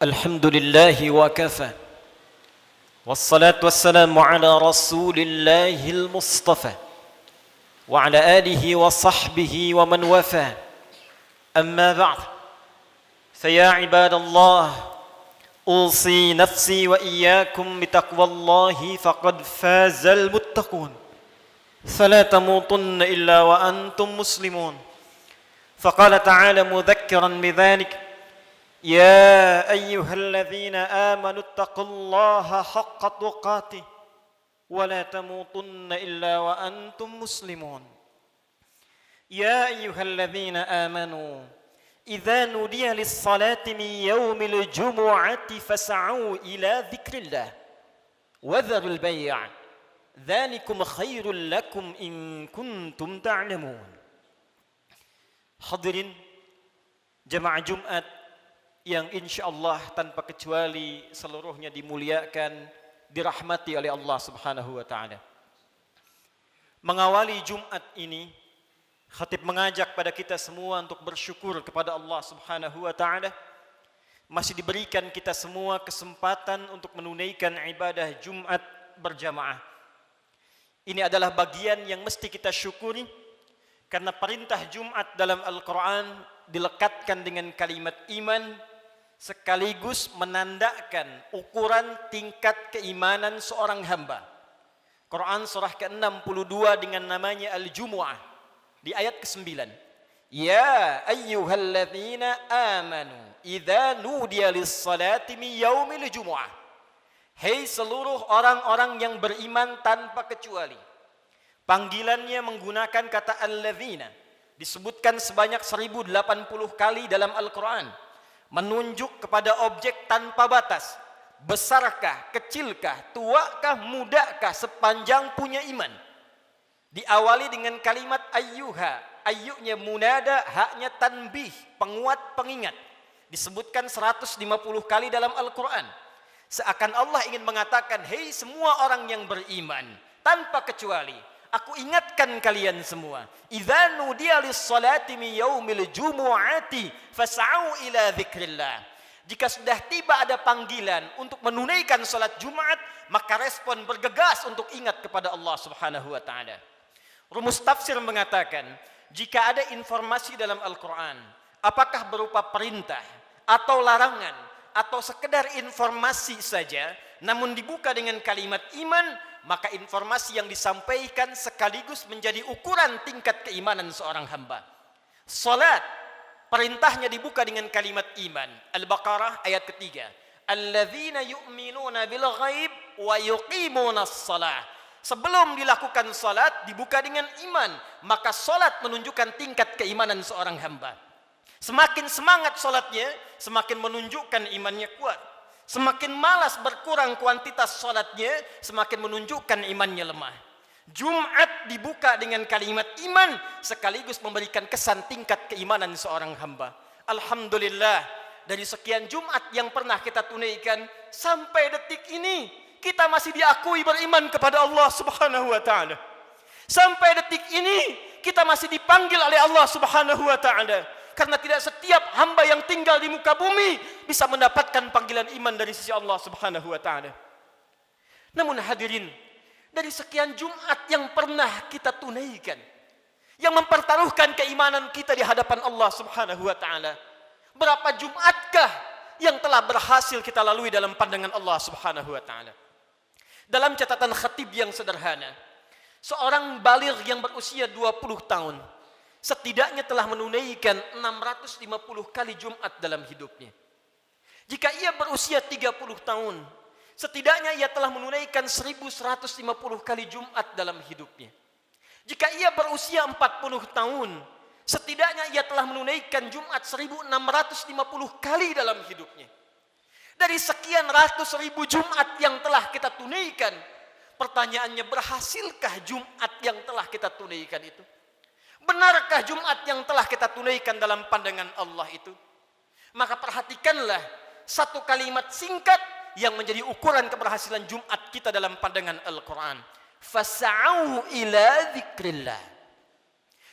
الحمد لله وكفى والصلاة والسلام على رسول الله المصطفى وعلى آله وصحبه ومن وفى أما بعد فيا عباد الله أوصي نفسي وإياكم بتقوى الله فقد فاز المتقون فلا تموتن إلا وأنتم مسلمون فقال تعالى مذكرا بذلك يا أيها الذين آمنوا اتقوا الله حق تقاته ولا تموتن إلا وأنتم مسلمون يا أيها الذين آمنوا إذا نودي للصلاة من يوم الجمعة فاسعوا إلى ذكر الله وذروا البيع ذلكم خير لكم إن كنتم تعلمون. Hadirin jemaah Jumat yang insyaallah tanpa kecuali seluruhnya dimuliakan, dirahmati oleh Allah Subhanahu wa taala. Mengawali Jumat ini, khatib mengajak pada kita semua untuk bersyukur kepada Allah Subhanahu wa taala masih diberikan kita semua kesempatan untuk menunaikan ibadah Jumat berjamaah. Ini adalah bagian yang mesti kita syukuri karena perintah Jumat dalam Al-Qur'an dilekatkan dengan kalimat iman sekaligus menandakan ukuran tingkat keimanan seorang hamba. Quran surah ke-62 dengan namanya Al-Jumu'ah di ayat ke-9. Ya ayyuhalladzina amanu idza nudiya lis-salati min yaumil jumu'ah. Hei seluruh orang-orang yang beriman tanpa kecuali. Panggilannya menggunakan kata alladzina disebutkan sebanyak 1080 kali dalam Al-Qur'an. Menunjuk kepada objek tanpa batas. Besarkah, kecilkah, tuakah, mudakah, sepanjang punya iman. Diawali dengan kalimat ayyuha. Ayyunya munada, haknya tanbih, penguat, pengingat. Disebutkan 150 kali dalam Al-Quran. Seakan Allah ingin mengatakan, hei semua orang yang beriman, tanpa kecuali, aku ingatkan kalian semua. Idza nudiya lis-salati min yaumil jumu'ati fas'au ila dzikrillah. Jika sudah tiba ada panggilan untuk menunaikan salat Jumat, maka respon bergegas untuk ingat kepada Allah Subhanahu wa taala. Rumus tafsir mengatakan, jika ada informasi dalam Al-Qur'an, apakah berupa perintah atau larangan atau sekedar informasi saja, namun dibuka dengan kalimat iman, maka informasi yang disampaikan sekaligus menjadi ukuran tingkat keimanan seorang hamba. Salat, perintahnya dibuka dengan kalimat iman. Al-Baqarah ayat ketiga. Alladzina yu'minuna bil ghaib wa yuqimunas shalah. Sebelum dilakukan salat dibuka dengan iman, maka salat menunjukkan tingkat keimanan seorang hamba. Semakin semangat salatnya, semakin menunjukkan imannya kuat. Semakin malas berkurang kuantitas salatnya, semakin menunjukkan imannya lemah. Jumat dibuka dengan kalimat iman, sekaligus memberikan kesan tingkat keimanan seorang hamba. Alhamdulillah, dari sekian Jumat yang pernah kita tunaikan, sampai detik ini, kita masih diakui beriman kepada Allah Subhanahu wa ta'ala. Sampai detik ini, kita masih dipanggil oleh Allah Subhanahu wa ta'ala. Karena tidak setiap hamba yang tinggal di muka bumi bisa mendapatkan panggilan iman dari sisi Allah Subhanahu wa taala. Namun hadirin, dari sekian Jumat yang pernah kita tunaikan, yang mempertaruhkan keimanan kita di hadapan Allah Subhanahu wa taala, berapa Jumatkah yang telah berhasil kita lalui dalam pandangan Allah Subhanahu wa taala? Dalam catatan khatib yang sederhana, seorang baligh yang berusia 20 tahun setidaknya telah menunaikan 650 kali Jumat dalam hidupnya. Jika ia berusia 30 tahun, setidaknya ia telah menunaikan 1150 kali Jumat dalam hidupnya. Jika ia berusia 40 tahun, setidaknya ia telah menunaikan Jumat 1650 kali dalam hidupnya. Dari sekian ratus ribu Jumat yang telah kita tunaikan, pertanyaannya, berhasilkah Jumat yang telah kita tunaikan itu? Benarkah Jumat yang telah kita tunaikan dalam pandangan Allah itu? Maka perhatikanlah satu kalimat singkat yang menjadi ukuran keberhasilan Jumat kita dalam pandangan Al-Quran. Fas'au ila dzikrillah.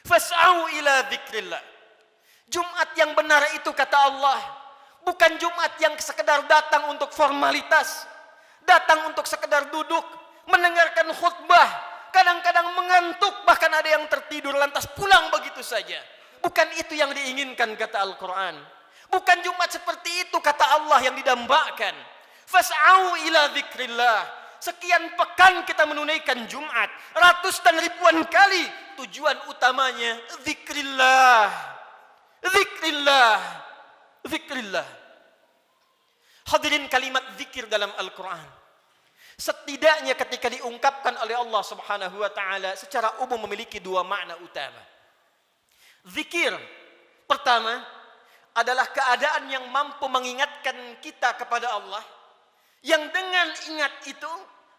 Fas'au ila dzikrillah. Jumat yang benar itu kata Allah Bukan Jumat yang sekedar datang untuk formalitas, datang untuk sekedar duduk, mendengarkan khutbah, kadang-kadang mengantuk, bahkan ada yang tertidur lantas pulang begitu saja. Bukan itu yang diinginkan kata Al-Quran. Bukan Jumat seperti itu kata Allah yang didambakan. Fas'au ila dzikrillah. Sekian pekan kita menunaikan Jumat, ratus dan ribuan kali. Tujuan utamanya dzikrillah. Dzikrillah. Dzikrillah. Hadirin, kalimat zikir dalam Al-Quran setidaknya ketika diungkapkan oleh Allah Subhanahu wa taala secara umum memiliki dua makna utama. Zikir pertama adalah keadaan yang mampu mengingatkan kita kepada Allah, yang dengan ingat itu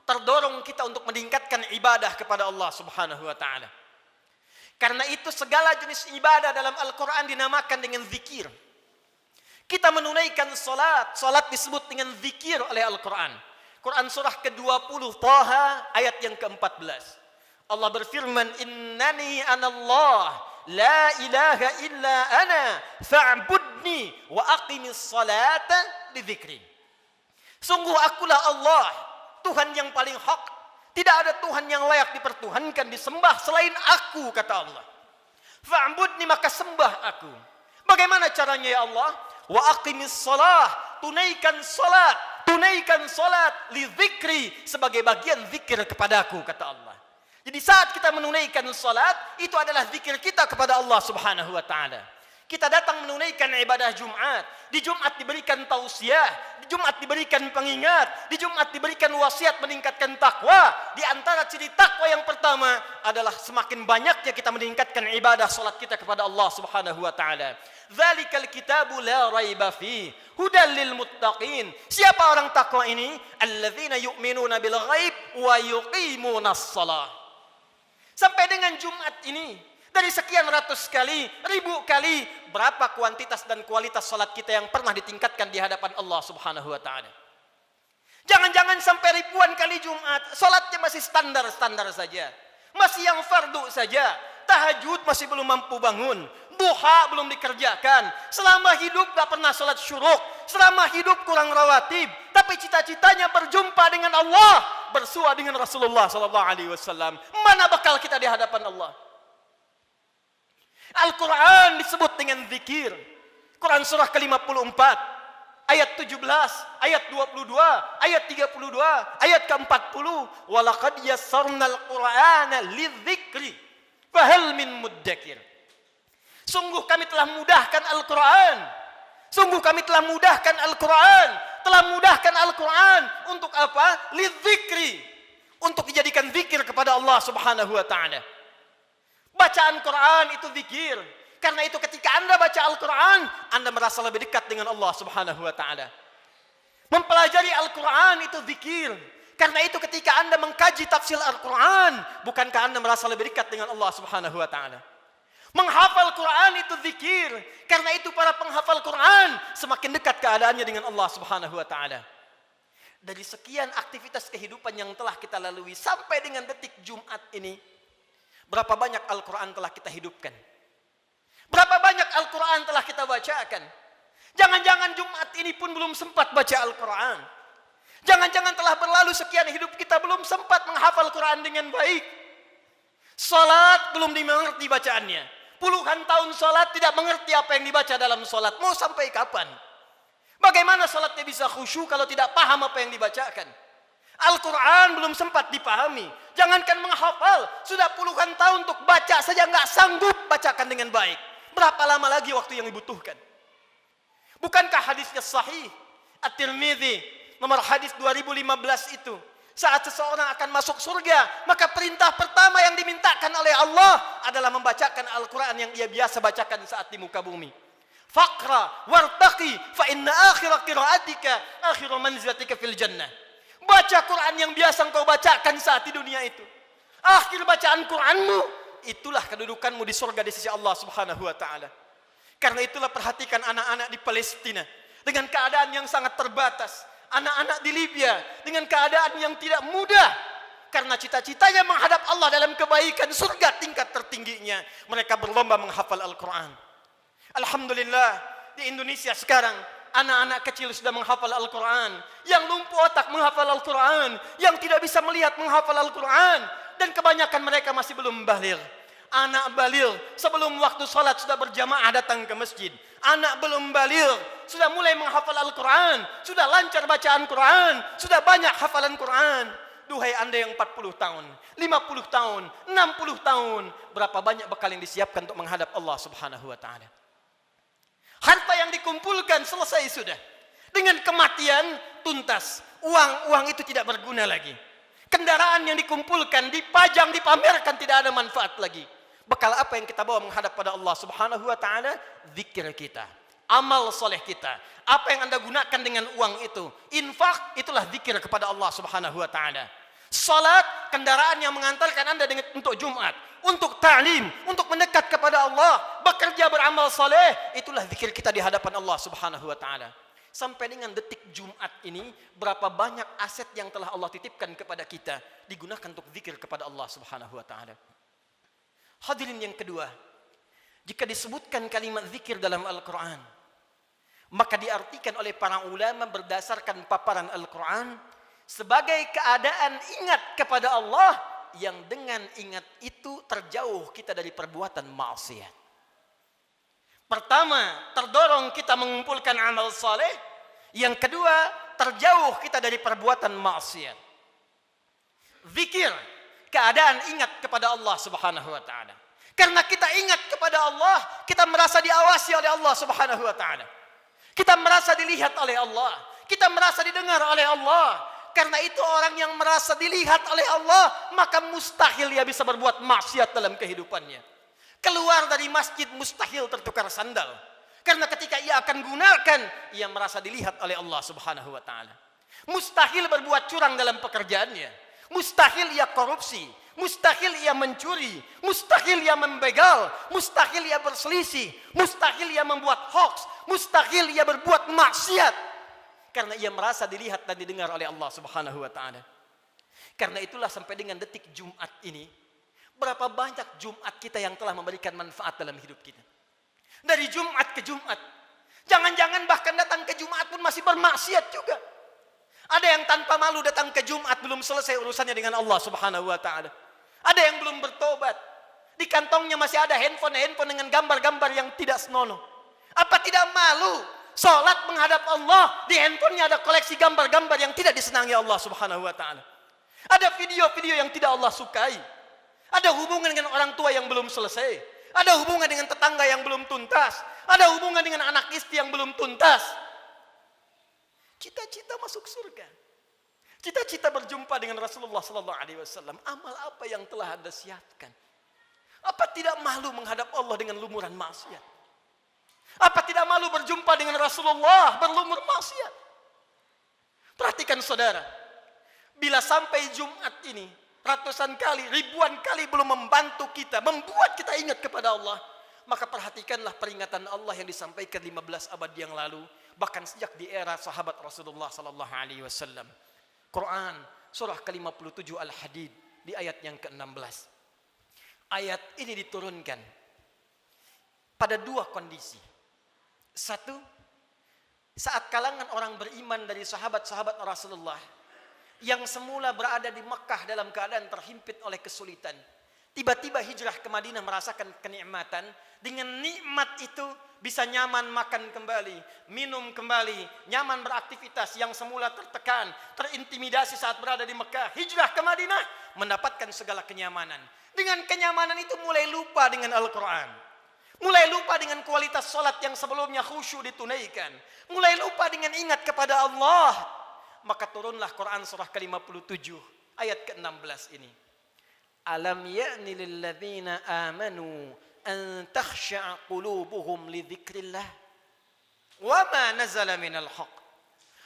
terdorong kita untuk meningkatkan ibadah kepada Allah Subhanahu wa taala. Karena itu segala jenis ibadah dalam Al-Quran dinamakan dengan zikir. Kita menunaikan salat, salat disebut dengan zikir oleh Al-Quran. Quran surah ke-20 Taha ayat yang ke-14. Allah berfirman, "Innani anallah, la ilaha illa ana, fa'budni wa aqimis salata li dzikri." Sungguh akulah Allah, Tuhan yang paling hak. Tidak ada Tuhan yang layak dipertuhankan, disembah selain aku, kata Allah. Fa'budni, maka sembah aku. Bagaimana caranya ya Allah? Wa aqimis salah, tunaikan salat li dzikri, sebagai bagian zikir kepadaku, kata Allah. Jadi saat kita menunaikan salat, itu adalah zikir kita kepada Allah Subhanahu wa taala. Kita datang menunaikan ibadah Jumat. Di Jumat diberikan tausiah, di Jumat diberikan pengingat, di Jumat diberikan wasiat meningkatkan takwa. Di antara ciri takwa yang pertama adalah semakin banyaknya kita meningkatkan ibadah salat kita kepada Allah Subhanahu wa taala. Dzalikal kitabu la raiba fi hudal lil muttaqin. Siapa orang takwa ini? Alladzina yu'minuna bil ghaib wa yuqimunas shalah. Sampai dengan Jumat ini, dari sekian ratus kali, ribu kali, berapa kuantitas dan kualitas salat kita yang pernah ditingkatkan di hadapan Allah Subhanahu wa taala? Jangan-jangan sampai ribuan kali Jumat, salatnya masih standar-standar saja. Masih yang fardu saja. Tahajud masih belum mampu bangun. Duha belum dikerjakan. Selama hidup gak pernah salat syuruk. Selama hidup kurang rawatib. Tapi cita-citanya berjumpa dengan Allah, bersua dengan Rasulullah SAW. Mana bakal kita di hadapan Allah? Al-Quran disebut dengan zikir. Quran surah ke-54 ayat 17, ayat 22, ayat 32, ayat ke-40. Walaqad yassarnal Qur'ana lidzikri fahal min muddakir. Sungguh kami telah mudahkan Al-Quran. Sungguh kami telah mudahkan Al-Quran. Telah mudahkan Al-Quran untuk apa? Lidzikri, untuk dijadikan zikir kepada Allah Subhanahu wa taala. Bacaan Quran itu zikir. Karena itu ketika Anda baca Al-Quran, Anda merasa lebih dekat dengan Allah Subhanahu wa taala. Mempelajari Al-Quran itu zikir. Karena itu ketika Anda mengkaji tafsir Al-Quran, bukankah Anda merasa lebih dekat dengan Allah Subhanahu wa taala? Menghafal Quran itu zikir. Karena itu para penghafal Quran semakin dekat keadaannya dengan Allah Subhanahu wa taala. Dari sekian aktivitas kehidupan yang telah kita lalui sampai dengan detik Jumat ini, berapa banyak Al-Quran telah kita hidupkan? Berapa banyak Al-Quran telah kita bacakan? Jangan-jangan Jumat ini pun belum sempat baca Al-Quran. Jangan-jangan telah berlalu sekian hidup kita belum sempat menghafal Quran dengan baik. Salat belum dimengerti bacaannya. Puluhan tahun salat tidak mengerti apa yang dibaca dalam salat. Mau sampai kapan? Bagaimana salatnya bisa khusyuk kalau tidak paham apa yang dibacakan? Al-Quran belum sempat dipahami. Jangankan menghafal, sudah puluhan tahun untuk baca saja nggak sanggup bacakan dengan baik. Berapa lama lagi waktu yang dibutuhkan? Bukankah hadisnya sahih? At-Tirmidzi nomor hadis 2015 itu. Saat seseorang akan masuk surga, maka perintah pertama yang dimintakan oleh Allah adalah membacakan Al-Quran yang ia biasa bacakan saat di muka bumi. Faqra wartaqi fa inna akhira qiraatika akhiru manzilatika fil jannah. Baca Quran yang biasa engkau bacakan saat di dunia itu. Akhir bacaan Quranmu, itulah kedudukanmu di surga di sisi Allah Subhanahu wa taala. Karena itulah perhatikan anak-anak di Palestina dengan keadaan yang sangat terbatas. Anak-anak di Libya dengan keadaan yang tidak mudah. Karena cita-citanya menghadap Allah dalam kebaikan, surga tingkat tertingginya. Mereka berlomba menghafal Al-Quran. Alhamdulillah, di Indonesia sekarang anak-anak kecil sudah menghafal Al-Quran, yang lumpuh otak menghafal Al-Quran, yang tidak bisa melihat menghafal Al-Quran, dan kebanyakan mereka masih belum baligh. Anak baligh sebelum waktu salat sudah berjamaah datang ke masjid. Anak belum baligh sudah mulai menghafal Al-Quran, sudah lancar bacaan Quran, sudah banyak hafalan Quran. Duhai anda yang 40 tahun, 50 tahun, 60 tahun, berapa banyak bekal yang disiapkan untuk menghadap Allah Subhanahu wa taala? Harta yang dikumpulkan selesai sudah. Dengan kematian tuntas. Uang itu tidak berguna lagi. Kendaraan yang dikumpulkan, dipajang, dipamerkan, tidak ada manfaat lagi. Bekal apa yang kita bawa menghadap pada Allah Subhanahu wa taala? Zikir kita, amal soleh kita. Apa yang anda gunakan dengan uang itu? Infak, itulah zikir kepada Allah Subhanahu wa taala. Salat, kendaraan yang mengantarkan anda untuk Jumat, untuk ta'lim, untuk mendekat kepada Allah, bekerja beramal saleh, itulah zikir kita di hadapan Allah Subhanahu wa taala. Sampai dengan detik Jumat ini, berapa banyak aset yang telah Allah titipkan kepada kita digunakan untuk zikir kepada Allah Subhanahu wa taala. Hadirin yang kedua, jika disebutkan kalimat zikir dalam Al-Qur'an, maka diartikan oleh para ulama berdasarkan paparan Al-Qur'an sebagai keadaan ingat kepada Allah yang dengan ingat itu terjauh kita dari perbuatan maksiat. Pertama, terdorong kita mengumpulkan amal saleh. Yang kedua, terjauh kita dari perbuatan maksiat. Zikir, keadaan ingat kepada Allah Subhanahu wa taala. Karena kita ingat kepada Allah, kita merasa diawasi oleh Allah Subhanahu wa taala. Kita merasa dilihat oleh Allah, kita merasa didengar oleh Allah. Karena itu orang yang merasa dilihat oleh Allah, maka mustahil ia bisa berbuat maksiat dalam kehidupannya. Keluar dari masjid mustahil tertukar sandal. Karena ketika ia akan gunakan, ia merasa dilihat oleh Allah Subhanahu wa taala. Mustahil berbuat curang dalam pekerjaannya. Mustahil ia korupsi, mustahil ia mencuri, mustahil ia membegal, mustahil ia berselisih, mustahil ia membuat hoax, mustahil ia berbuat maksiat. Karena ia merasa dilihat dan didengar oleh Allah Subhanahu wa taala. Karena itulah sampai dengan detik Jumat ini, berapa banyak Jumat kita yang telah memberikan manfaat dalam hidup kita. Dari Jumat ke Jumat. Jangan-jangan bahkan datang ke Jumat pun masih bermaksiat juga. Ada yang tanpa malu datang ke Jumat belum selesai urusannya dengan Allah Subhanahu wa taala. Ada yang belum bertobat. Di kantongnya masih ada handphone dengan gambar-gambar yang tidak senonoh. Apa tidak malu? Salat menghadap Allah, di handphonenya ada koleksi gambar-gambar yang tidak disenangi Allah Subhanahu wa taala. Ada video-video yang tidak Allah sukai. Ada hubungan dengan orang tua yang belum selesai. Ada hubungan dengan tetangga yang belum tuntas. Ada hubungan dengan anak istri yang belum tuntas. Cita-cita masuk surga. Cita-cita berjumpa dengan Rasulullah sallallahu alaihi wasallam. Amal apa yang telah Anda siapkan? Apa tidak malu menghadap Allah dengan lumuran maksiat? Apa tidak malu berjumpa dengan Rasulullah berlumur maksiat? Perhatikan saudara, bila sampai Jumat ini ratusan kali, ribuan kali belum membantu kita, membuat kita ingat kepada Allah, maka perhatikanlah peringatan Allah yang disampaikan 15 abad yang lalu, bahkan sejak di era sahabat Rasulullah sallallahu alaihi wasallam. Quran surah ke-57 Al-Hadid di ayat yang ke-16. Ayat ini diturunkan pada dua kondisi. Satu, saat kalangan orang beriman dari sahabat-sahabat Rasulullah yang semula berada di Mekah dalam keadaan terhimpit oleh kesulitan, tiba-tiba hijrah ke Madinah merasakan kenikmatan. Dengan nikmat itu bisa nyaman makan kembali, minum kembali, nyaman beraktivitas. Yang semula tertekan, terintimidasi saat berada di Mekah, hijrah ke Madinah mendapatkan segala kenyamanan. Dengan kenyamanan itu mulai lupa dengan Al-Quran. Mulai lupa dengan kualitas salat yang sebelumnya khusyuk ditunaikan. Mulai lupa dengan ingat kepada Allah. Maka turunlah Quran surah ke-57 ayat ke-16 ini. Alam ya'ni lilladzina amanu an takhsha'a qulubuhum li dzikrillah wa ma nazala minal haqq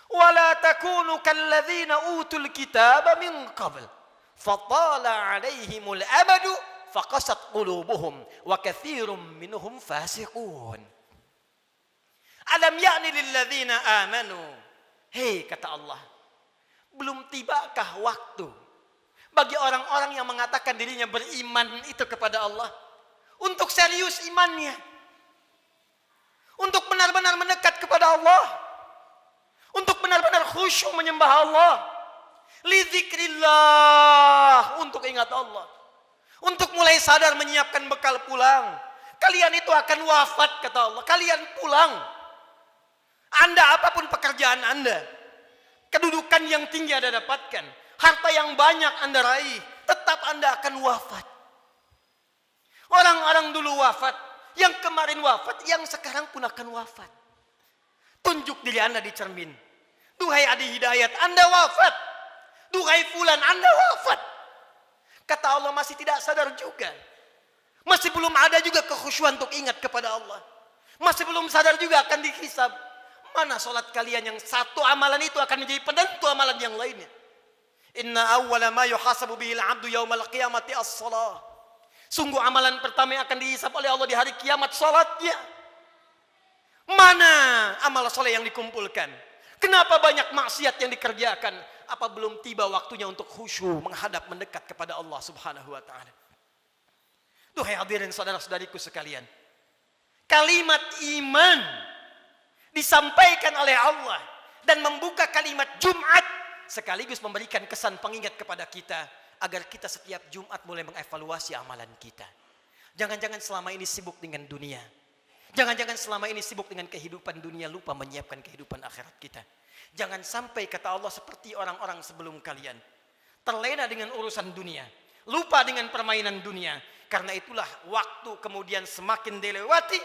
wa la takunu kalladzina utul kitaba min qabl fatala 'alaihimul amadu faqasat qulubuhum wa katsirum minhum fasiqun. Alam ya'ni lilladzina amanu. Hei, kata Allah, belum tibakah waktu bagi orang-orang yang mengatakan dirinya beriman itu kepada Allah untuk serius imannya, untuk benar-benar mendekat kepada Allah, Untuk benar-benar khusyuk menyembah Allah. Lidzikrillah, untuk ingat Allah. Untuk mulai sadar menyiapkan bekal pulang. Kalian itu akan wafat kata Allah. Kalian pulang. Anda apapun pekerjaan Anda, kedudukan yang tinggi Anda dapatkan, harta yang banyak Anda raih, tetap Anda akan wafat. Orang-orang dulu wafat, yang kemarin wafat, yang sekarang pun akan wafat. Tunjuk diri Anda di cermin. Duhai Adi Hidayat, Anda wafat. Duhai fulan, Anda wafat. Kata Allah masih tidak sadar juga. Masih belum ada juga kekhusyuan untuk ingat kepada Allah. Masih belum sadar juga akan dihisab. Mana solat kalian yang satu amalan itu akan menjadi penentu amalan yang lainnya. Inna awwala ma yuhasabu bihil abdu yaumal qiyamati as-salah. Sungguh amalan pertama yang akan dihisab oleh Allah di hari kiamat salatnya. Mana amal soleh yang dikumpulkan? Kenapa banyak maksiat yang dikerjakan? Apa belum tiba waktunya untuk khusyuk menghadap mendekat kepada Allah Subhanahu wa taala? Duhai hadirin saudara-saudariku sekalian, kalimat iman disampaikan oleh Allah dan membuka kalimat Jumat sekaligus memberikan kesan pengingat kepada kita agar kita setiap Jumat mulai mengevaluasi amalan kita. Jangan-jangan selama ini sibuk dengan dunia. Jangan-jangan selama ini sibuk dengan kehidupan dunia, lupa menyiapkan kehidupan akhirat kita. Jangan sampai kata Allah seperti orang-orang sebelum kalian, terlena dengan urusan dunia, lupa dengan permainan dunia. Karena itulah waktu kemudian semakin dilewati,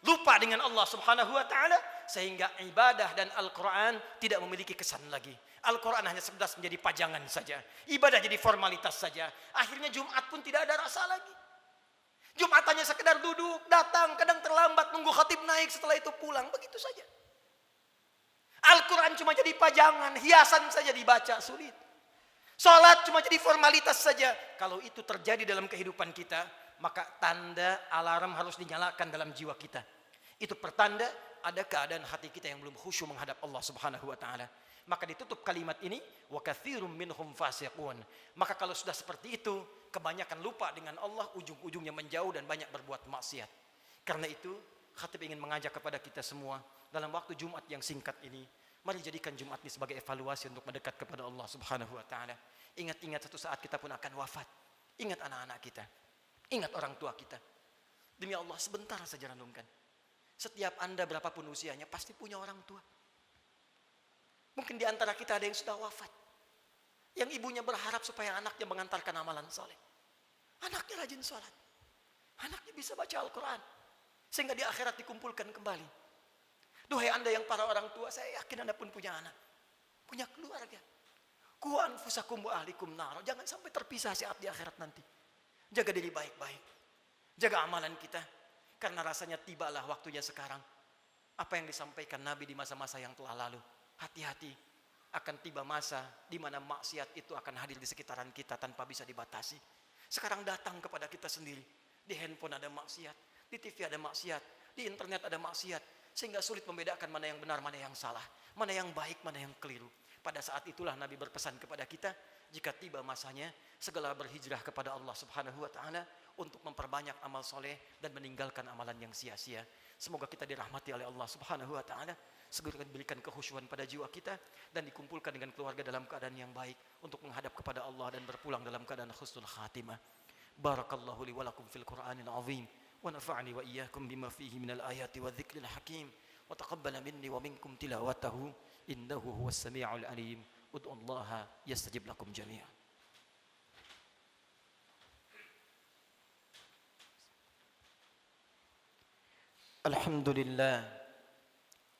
lupa dengan Allah Subhanahu wa taala, sehingga ibadah dan Al-Quran tidak memiliki kesan lagi. Al-Quran hanya sekedar menjadi pajangan saja, ibadah jadi formalitas saja. Akhirnya Jumat pun tidak ada rasa lagi. Jumat hanya sekedar duduk, datang, kadang terlambat, nunggu khatib naik, setelah itu pulang, begitu saja. Al-Quran cuma jadi pajangan, hiasan saja dibaca, sulit. Salat cuma jadi formalitas saja. Kalau itu terjadi dalam kehidupan kita, maka tanda alarm harus dinyalakan dalam jiwa kita. Itu pertanda ada keadaan hati kita yang belum khusyuk menghadap Allah Subhanahu wa taala. Maka ditutup kalimat ini, wa katsirum minhum fasiqun. Maka kalau sudah seperti itu, kebanyakan lupa dengan Allah, ujung-ujungnya menjauh dan banyak berbuat maksiat. Karena itu, khatib ingin mengajak kepada kita semua dalam waktu Jumat yang singkat ini, mari jadikan Jumat ini sebagai evaluasi untuk mendekat kepada Allah Subhanahu wa taala. Ingat-ingat satu saat kita pun akan wafat. Ingat anak-anak kita. Ingat orang tua kita. Demi Allah, sebentar saja renungkan. Setiap Anda berapapun usianya pasti punya orang tua. Mungkin di antara kita ada yang sudah wafat. Yang ibunya berharap supaya anaknya mengantarkan amalan soleh. Anaknya rajin sholat. Anaknya bisa baca Al-Quran. Sehingga di akhirat dikumpulkan kembali. Duhai Anda yang para orang tua, saya yakin Anda pun punya anak. Punya keluarga. Ku anfusakum wa ahlikum nar. Jangan sampai terpisah saat di akhirat nanti. Jaga diri baik-baik. Jaga amalan kita. Karena rasanya tibalah waktunya sekarang. Apa yang disampaikan Nabi di masa-masa yang telah lalu. Hati-hati. Akan tiba masa di mana maksiat itu akan hadir di sekitaran kita tanpa bisa dibatasi. Sekarang datang kepada kita sendiri. Di handphone ada maksiat. Di TV ada maksiat. Di internet ada maksiat. Sehingga sulit membedakan mana yang benar, mana yang salah. Mana yang baik, mana yang keliru. Pada saat itulah Nabi berpesan kepada kita, jika tiba masanya, segala berhijrah kepada Allah Subhanahu wa taala untuk memperbanyak amal soleh dan meninggalkan amalan yang sia-sia. Semoga kita dirahmati oleh Allah Subhanahu wa taala, segera diberikan kekhusyuan pada jiwa kita dan dikumpulkan dengan keluarga dalam keadaan yang baik untuk menghadap kepada Allah dan berpulang dalam keadaan husnul khatimah. Barakallahu li wa lakum fil Qur'anil azim wa nafa'ani wa iyyakum bima fihi minal ayati wa dzikril hakim wa taqabbala minni wa minkum tilawatahu innahu huwas sami'ul alim. Ud'ullaha yastajib lakum jami'an. Alhamdulillah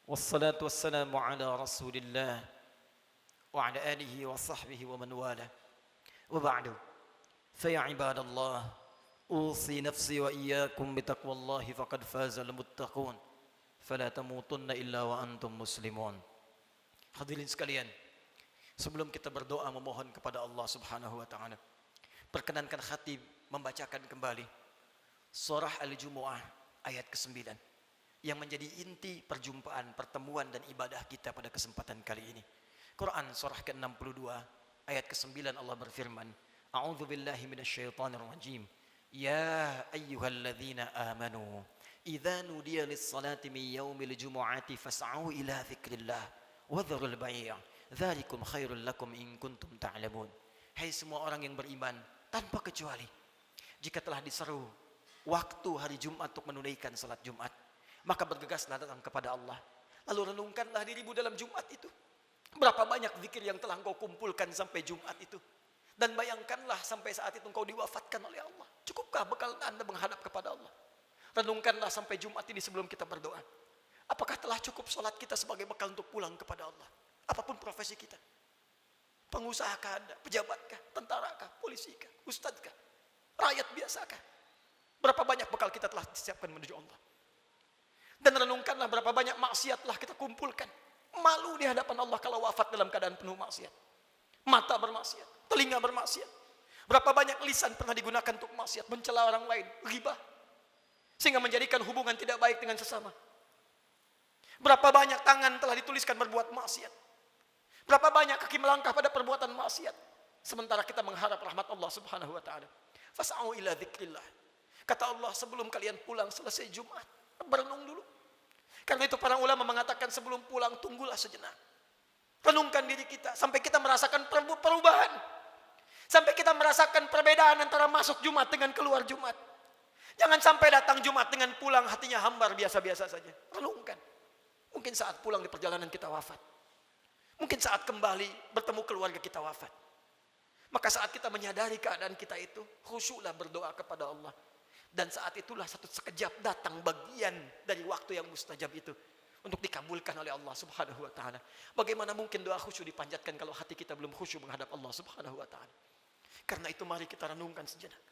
wassalatu wassalamu ala rasulillah wa ala alihi wa sahbihi wa man wala wa ba'du fa ya ibadallah usi nafsi wa iyyakum bitaqwallahi faqad fazal muttaqun fala tamutunna illa wa antum muslimun. Hadirin sekalian, sebelum kita berdoa memohon kepada Allah Subhanahu wa taala, perkenankan khatib membacakan kembali surah Al-Jumu'ah ayat ke-9 yang menjadi inti perjumpaan, pertemuan dan ibadah kita pada kesempatan kali ini. Quran surah ke-62 ayat ke-9 Allah berfirman, A'udzu billahi minasyaitonir rajim. Ya ayyuhalladzina amanu idza nudiya lis-salati min yaumil jumu'ati fas'au ila dzikrillah Wadharul bai'. Dzalikum khairul lakum in kuntum ta'lamun. Hai semua orang yang beriman, tanpa kecuali jika telah diseru waktu hari Jumat untuk menunaikan salat Jumat, maka bergegaslah datang kepada Allah. Lalu renungkanlah dirimu dalam Jumat itu. Berapa banyak zikir yang telah engkau kumpulkan sampai Jumat itu. Dan bayangkanlah sampai saat itu engkau diwafatkan oleh Allah. Cukupkah bekal Anda menghadap kepada Allah? Renungkanlah sampai Jumat ini sebelum kita berdoa. Apakah telah cukup salat kita sebagai bekal untuk pulang kepada Allah? Apapun profesi kita. Pengusahakah Anda? Pejabatkah? Tentarakah? Polisikah? Ustadzkah? Rakyat biasakah? Berapa banyak bekal kita telah disiapkan menuju Allah? Dan renungkanlah berapa banyak maksiat telah kita kumpulkan. Malu di hadapan Allah kalau wafat dalam keadaan penuh maksiat. Mata bermaksiat, telinga bermaksiat. Berapa banyak lisan pernah digunakan untuk maksiat, mencela orang lain, ghibah. Sehingga menjadikan hubungan tidak baik dengan sesama. Berapa banyak tangan telah dituliskan berbuat maksiat. Berapa banyak kaki melangkah pada perbuatan maksiat. Sementara kita mengharap rahmat Allah Subhanahu wa taala. Fas'au ila dzikrillah. Kata Allah, sebelum kalian pulang selesai Jumat, berenung dulu. Karena itu para ulama mengatakan sebelum pulang tunggulah sejenak. Renungkan diri kita sampai kita merasakan perubahan. Sampai kita merasakan perbedaan antara masuk Jumat dengan keluar Jumat. Jangan sampai datang Jumat dengan pulang hatinya hambar biasa-biasa saja. Renungkan. Mungkin saat pulang di perjalanan kita wafat. Mungkin saat kembali bertemu keluarga kita wafat. Maka saat kita menyadari keadaan kita itu, khusyuklah berdoa kepada Allah. Dan saat itulah satu sekejap datang bagian dari waktu yang mustajab itu untuk dikabulkan oleh Allah Subhanahu wa taala. Bagaimana mungkin doa khusyuk dipanjatkan kalau hati kita belum khusyuk menghadap Allah Subhanahu wa taala? Karena itu mari kita renungkan sejenak.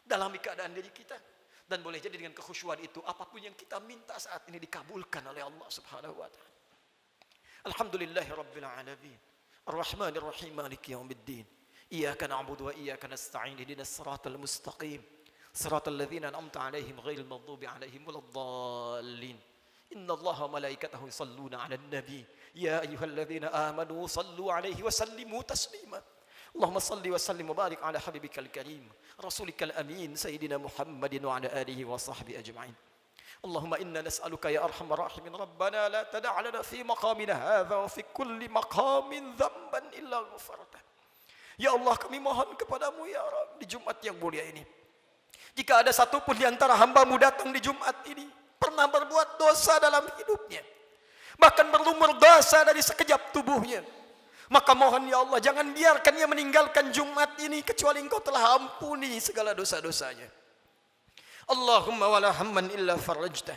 Dalami keadaan diri kita dan boleh jadi dengan kekhusyuan itu apapun yang kita minta saat ini dikabulkan oleh Allah Subhanahu wa taala. Alhamdulillahirabbil alamin. Arrahmanir rahim maliki yaumiddin. Iyyaka na'budu wa iyyaka nasta'in. Ihdinas siratal mustaqim. صراط الذين أنعمت عليهم غير المغضوب عليهم ولا الضالين إن الله وملائكته يصلون على النبي يا أيها الذين آمنوا صلوا عليه وسلموا تسليما اللهم صل وسلم وبارك على حبيبك الكريم رسولك الأمين سيدنا محمد وعلى آله وصحبه أجمعين اللهم إنا نسألك يا أرحم الراحمين ربنا لا تدع لنا في مقامنا هذا وفي كل مقام ذنبا إلا غفرته يا الله kami mohon kepadamu ya Rabb di Jumat yang mulia ini. Jika ada satupun di antara hamba-Mu datang di Jumat ini pernah berbuat dosa dalam hidupnya, bahkan berlumur dosa dari sekejap tubuhnya, maka mohon ya Allah jangan biarkan ia meninggalkan Jumat ini kecuali Engkau telah ampuni segala dosa-dosanya. Allahumma wala hamman illa farajtah.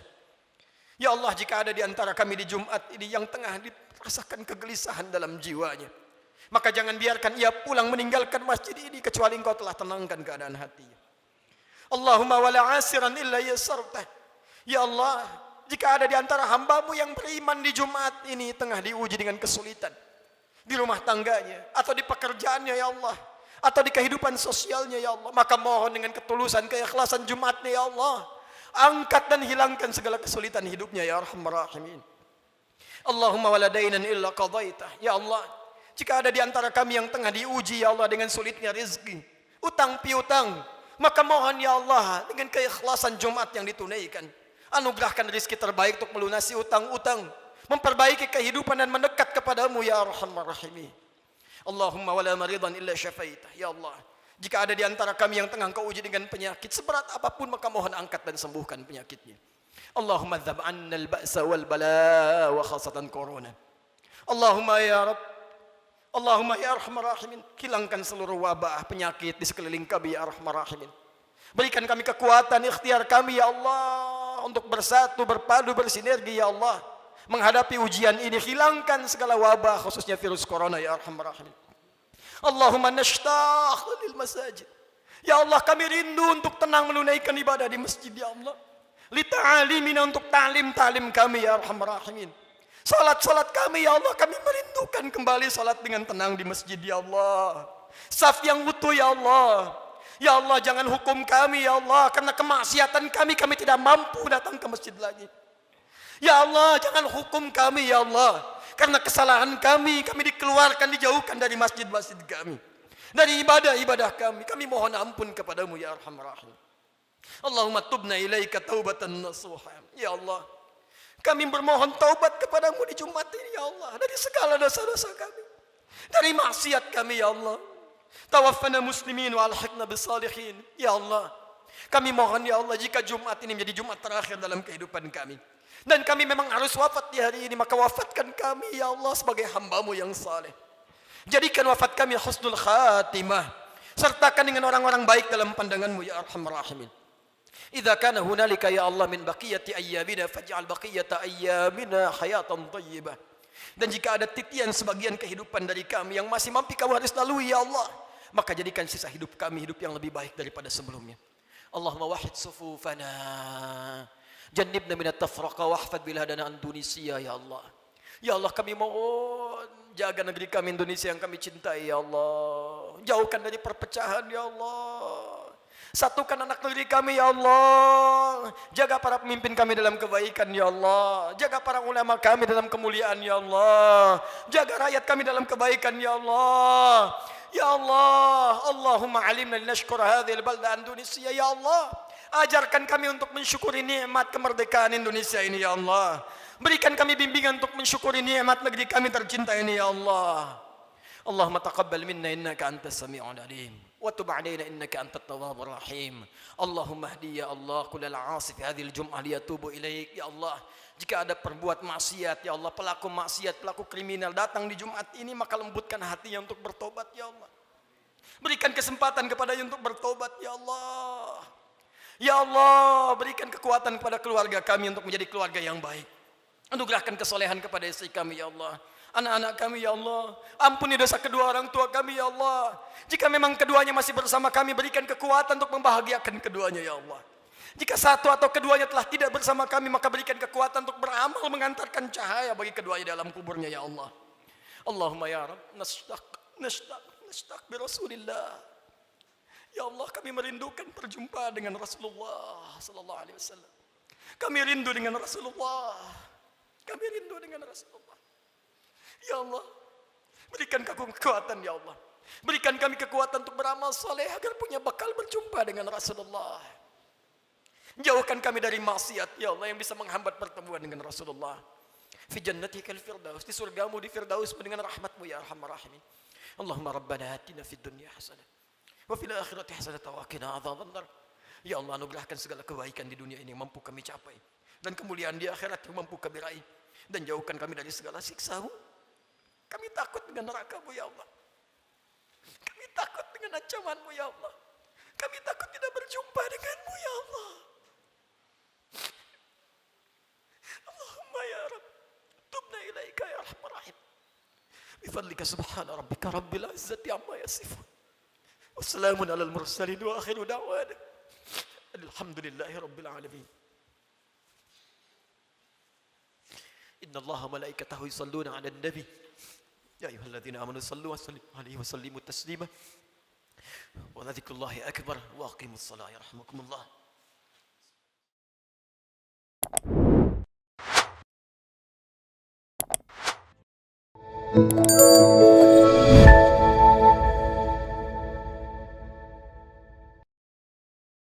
Ya Allah, jika ada di antara kami di Jumat ini yang tengah dirasakan kegelisahan dalam jiwanya, maka jangan biarkan ia pulang meninggalkan masjid ini kecuali Engkau telah tenangkan keadaan hatinya. Allahumma wala asiran illa yasartah. Ya Allah, jika ada di antara hamba-Mu yang beriman di Jumat ini tengah diuji dengan kesulitan di rumah tangganya atau di pekerjaannya ya Allah, atau di kehidupan sosialnya ya Allah, maka mohon dengan ketulusan keikhlasan Jumatnya ya Allah, angkat dan hilangkan segala kesulitan hidupnya ya Arhamar Rahimin. Allahumma wala dainan illa qadaitah. Ya Allah, jika ada di antara kami yang tengah diuji ya Allah dengan sulitnya rezeki, utang piutang, maka mohon ya Allah dengan keikhlasan Jumat yang ditunaikan, anugerahkan rezeki terbaik untuk melunasi utang-utang, memperbaiki kehidupan dan mendekat kepadamu ya Arhamar Rahimin. Allahumma wala maridan illa syafaitah. Ya Allah, jika ada di antara kami yang tengah Engkau uji dengan penyakit seberat apapun, maka mohon angkat dan sembuhkan penyakitnya. Allahumma dzab 'anna al-ba'sa wal bala wa khasatan corona. Allahumma ya Rabb, Allahumma ya Arhamar Rahimin, hilangkan seluruh wabah penyakit di sekeliling kami ya Arhamar Rahimin. Berikan kami kekuatan ikhtiar kami ya Allah untuk bersatu, berpadu, bersinergi ya Allah menghadapi ujian ini. Hilangkan segala wabah khususnya virus corona ya Arhamar Rahimin. Allahumma nashtaq lil masajid. Ya Allah, kami rindu untuk tenang menunaikan ibadah di masjid ya Allah. Li ta'alimina, untuk ta'lim kami ya Arhamar Rahimin. Salat kami ya Allah, kami merindukan kembali salat dengan tenang di masjid ya Allah. Saf yang utuh ya Allah. Ya Allah, jangan hukum kami ya Allah karena kemaksiatan kami tidak mampu datang ke masjid lagi. Ya Allah, jangan hukum kami ya Allah karena kesalahan kami dikeluarkan, dijauhkan dari masjid-masjid kami, dari ibadah-ibadah kami. Kami mohon ampun kepadamu ya Arhamar Rahim. Allahumma tubna ilaika taubatan nasuha. Ya Allah, Kami bermohon taubat kepadamu di Jumat ini ya Allah. Dari segala dosa-dosa kami. Dari maksiat kami ya Allah. Tawaffana muslimin wa alhiqna bisalihin. Ya Allah. Kami mohon ya Allah jika Jumat ini menjadi Jumat terakhir dalam kehidupan kami. Dan kami memang harus wafat di hari ini. Maka wafatkan kami ya Allah sebagai hamba-Mu yang saleh. Jadikan wafat kami husnul khatimah. Sertakan dengan orang-orang baik dalam pandangan-Mu ya Arhamar Rahimin. Idza kana hunalika ya Allah min baqiyati ayyamina faj'al baqiyata ayyamina hayatan thayyibah. Dan jika ada titian sebagian kehidupan dari kami yang masih mampu kami harus lalui ya Allah, maka jadikan sisa hidup kami hidup yang lebih baik daripada sebelumnya. Allahumma wahid sufufana. Jannibna minat tafraqa wahfad biladana Indonesia ya Allah. Ya Allah kami mohon jaga negeri kami Indonesia yang kami cintai ya Allah. Jauhkan dari perpecahan ya Allah. Satukan anak negeri kami ya Allah. Jaga para pemimpin kami dalam kebaikan ya Allah. Jaga para ulama kami dalam kemuliaan ya Allah. Jaga rakyat kami dalam kebaikan ya Allah. Ya Allah, Allahumma alimna linashkura hadhil balda Indonesia ya Allah. Ajarkan kami untuk mensyukuri nikmat kemerdekaan Indonesia ini ya Allah. Berikan kami bimbingan untuk mensyukuri nikmat negeri kami tercinta ini ya Allah. Allahumma taqabbal minna innaka antas sami'ul alim. وتب علينا إنك أنت التواب الرحيم اللهم اهدي يا الله كل العاصي في هذه الجمعة ليتوب إليك ya Allah. Jika ada perbuat maksiat ya Allah, pelaku maksiat, pelaku kriminal datang di Jumat ini, maka lembutkan hatinya untuk bertobat ya Allah. Berikan kesempatan kepadanya untuk bertobat ya Allah. Ya Allah, berikan kekuatan kepada keluarga kami untuk menjadi keluarga yang baik. Anugerahkan kesolehan kepada istri kami ya Allah. Anak-anak kami ya Allah. Ampuni dosa kedua orang tua kami ya Allah. Jika memang keduanya masih bersama kami, berikan kekuatan untuk membahagiakan keduanya ya Allah. Jika satu atau keduanya telah tidak bersama kami, maka berikan kekuatan untuk beramal mengantarkan cahaya bagi keduanya dalam kuburnya ya Allah. Allahumma ya Rabb, nashtaq bi Rasulillah. Ya Allah, kami merindukan perjumpaan dengan Rasulullah sallallahu alaihi wasallam. Kami rindu dengan Rasulullah. Kami rindu dengan Rasulullah. Ya Allah, berikan kami kekuatan ya Allah. Berikan kami kekuatan untuk beramal saleh agar punya bekal berjumpa dengan Rasulullah. Jauhkan kami dari maksiat ya Allah yang bisa menghambat pertemuan dengan Rasulullah. Fi jannatikal firdaus, di surgamu di firdaus dengan rahmatmu ya Arhamar Rahimin. Allahumma rabbana atina fid dunya hasanah wa fil akhirati hasanah wa qina adzabannar. Ya Allah, anugerahkan segala kebaikan di dunia ini yang mampu kami capai, dan kemuliaan di akhirat yang mampu kami raih, dan jauhkan kami dari segala siksa-Mu. Kami takut dengan neraka-Mu ya Allah. Kami takut dengan ancaman-Mu ya Allah. Kami takut tidak berjumpa dengan-Mu ya Allah. Allahumma ya Rabb, tubna ilaika ya Arhamar Rahim. Bifadlika subhana rabbika rabbil izzati amma yasifun. Wassalamun alal mursalin wa akhiru da'wana alhamdulillahi rabbil alamin. Inna Allaha malaikatahu yusalluna 'alan nabi. يا أيها الذين آمنوا صلوا وسلموا عليه وسلموا تسليما وذكر الله أكبر وأقيموا الصلاة يرحمكم الله.